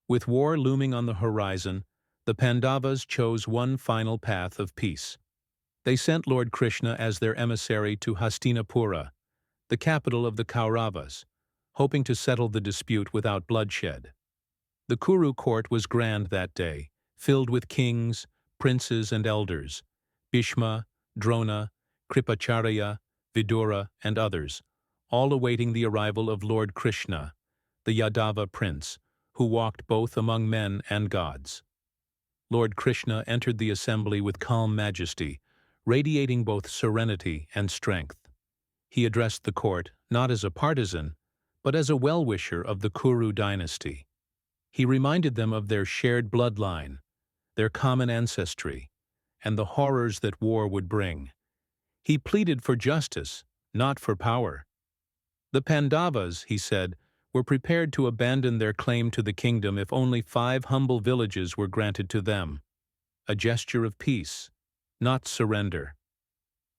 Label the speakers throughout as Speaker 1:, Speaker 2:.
Speaker 1: With war looming on the horizon, the Pandavas chose one final path of peace. They sent Lord Krishna as their emissary to Hastinapura, the capital of the Kauravas, hoping to settle the dispute without bloodshed. The Kuru court was grand that day, filled with kings, princes, and elders, Bhishma, Drona, Kripacharya, Vidura, and others, all awaiting the arrival of Lord Krishna, the Yadava prince, who walked both among men and gods. Lord Krishna entered the assembly with calm majesty, radiating both serenity and strength. He addressed the court not as a partisan, but as a well-wisher of the Kuru dynasty. He reminded them of their shared bloodline, their common ancestry, and the horrors that war would bring. He pleaded for justice, not for power. The Pandavas, he said, were prepared to abandon their claim to the kingdom if only 5 humble villages were granted to them, a gesture of peace, not surrender.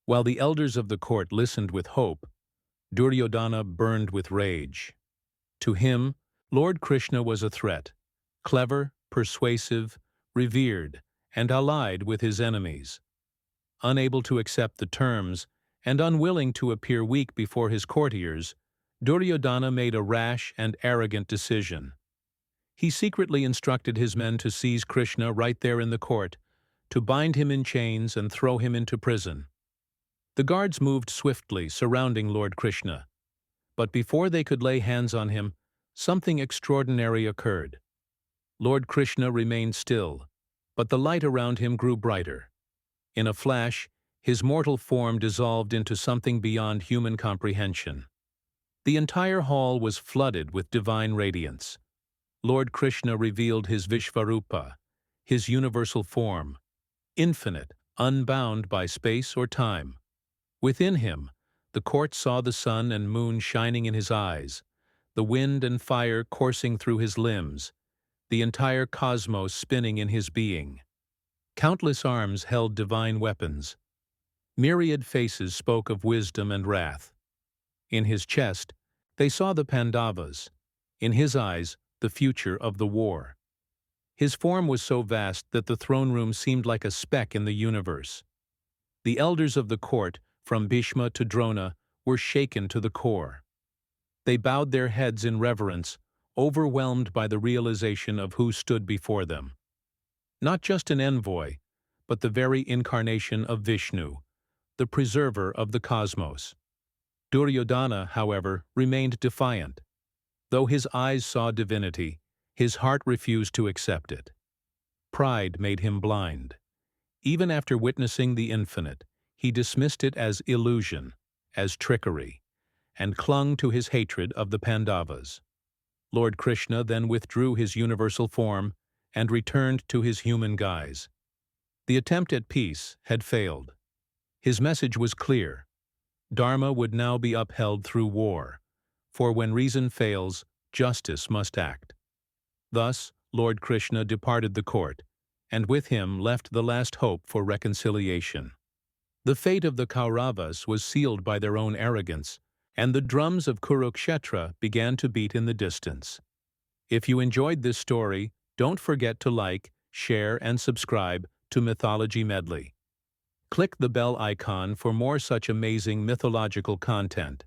Speaker 1: While the elders of the court listened with hope, Duryodhana burned with rage. To him, Lord Krishna was a threat, clever, persuasive, revered, and allied with his enemies. Unable to accept the terms and unwilling to appear weak before his courtiers, Duryodhana made a rash and arrogant decision. He secretly instructed his men to seize Krishna right there in the court, to bind him in chains and throw him into prison. The guards moved swiftly, surrounding Lord Krishna. But before they could lay hands on him, something extraordinary occurred. Lord Krishna remained still, but the light around him grew brighter. In a flash, his mortal form dissolved into something beyond human comprehension. The entire hall was flooded with divine radiance. Lord Krishna revealed his Vishvarupa, his universal form, infinite, unbound by space or time. Within him, the court saw the sun and moon shining in his eyes, the wind and fire coursing through his limbs, the entire cosmos spinning in his being. Countless arms held divine weapons. Myriad faces spoke of wisdom and wrath. In his chest, they saw the Pandavas. In his eyes, the future of the war. His form was so vast that the throne room seemed like a speck in the universe. The elders of the court, from Bhishma to Drona, were shaken to the core. They bowed their heads in reverence, overwhelmed by the realization of who stood before them. Not just an envoy, but the very incarnation of Vishnu, the preserver of the cosmos. Duryodhana, however, remained defiant. Though his eyes saw divinity, his heart refused to accept it. Pride made him blind. Even after witnessing the infinite, he dismissed it as illusion, as trickery, and clung to his hatred of the Pandavas. Lord Krishna then withdrew his universal form and returned to his human guise. The attempt at peace had failed. His message was clear. Dharma would now be upheld through war, for when reason fails, justice must act. Thus, Lord Krishna departed the court, and with him left the last hope for reconciliation. The fate of the Kauravas was sealed by their own arrogance, and the drums of Kurukshetra began to beat in the distance. If you enjoyed this story, don't forget to like, share, and subscribe to Mythology Medley. Click the bell icon for more such amazing mythological content.